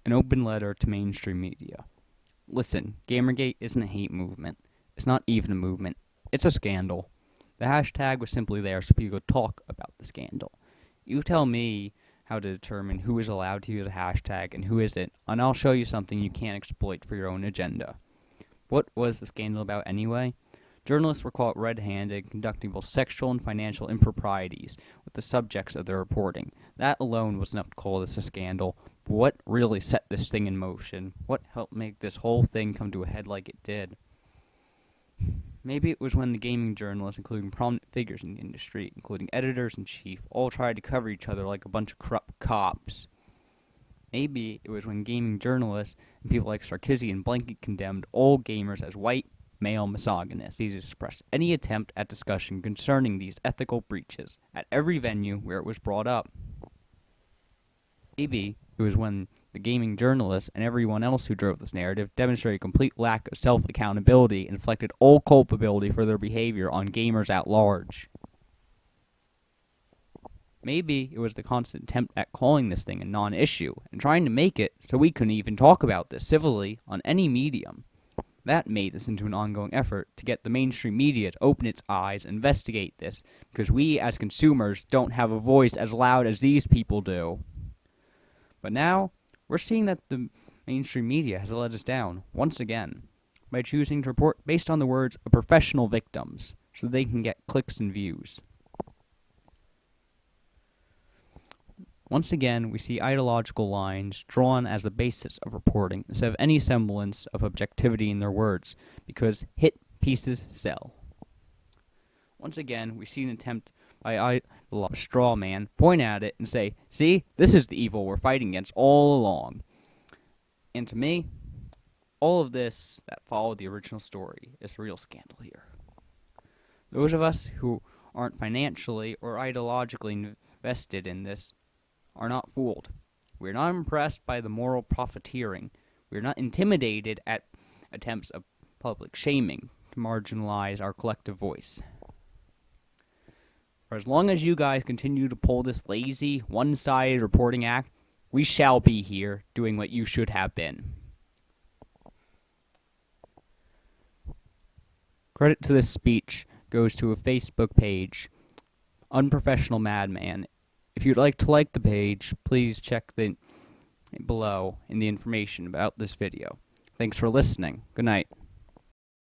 An open letter to mainstream media. Listen, Gamergate isn't a hate movement. It's not even a movement. It's a scandal. The hashtag was simply there so people could talk about the scandal. You tell me how to determine who is allowed to use a hashtag and who isn't, and I'll show you something you can't exploit for your own agenda. What was the scandal about anyway? Journalists were caught red-handed, conducting both sexual and financial improprieties with the subjects of their reporting. That alone was enough to call this a scandal. But what really set this thing in motion? What helped make this whole thing come to a head like it did? Maybe it was when the gaming journalists, including prominent figures in the industry, including editors-in-chief, all tried to cover each other like a bunch of corrupt cops. Maybe it was when gaming journalists and people like Sarkisian blanket condemned all gamers as white, male misogynists. These expressed any attempt at discussion concerning these ethical breaches at every venue where it was brought up. Maybe it was when the gaming journalists and everyone else who drove this narrative demonstrated a complete lack of self-accountability and inflicted all culpability for their behavior on gamers at large. Maybe it was the constant attempt at calling this thing a non-issue and trying to make it so we couldn't even talk about this civilly on any medium. That made this into an ongoing effort to get the mainstream media to open its eyes and investigate this, because we as consumers don't have a voice as loud as these people do. But now, we're seeing that the mainstream media has let us down, once again, by choosing to report based on the words of professional victims, so they can get clicks and views. Once again, we see ideological lines drawn as the basis of reporting instead of any semblance of objectivity in their words, because hit pieces sell. Once again, we see an attempt by a straw man point at it and say, see, this is the evil we're fighting against all along. And to me, all of this that followed the original story is the real scandal here. Those of us who aren't financially or ideologically invested in this are not fooled. We are not impressed by the moral profiteering. We are not intimidated at attempts of public shaming to marginalize our collective voice. For as long as you guys continue to pull this lazy, one-sided reporting act, we shall be here doing what you should have been. Credit to this speech goes to a Facebook page, Unprofessional Madman. If you'd like to like the page, please check the below in the information about this video. Thanks for listening. Good night.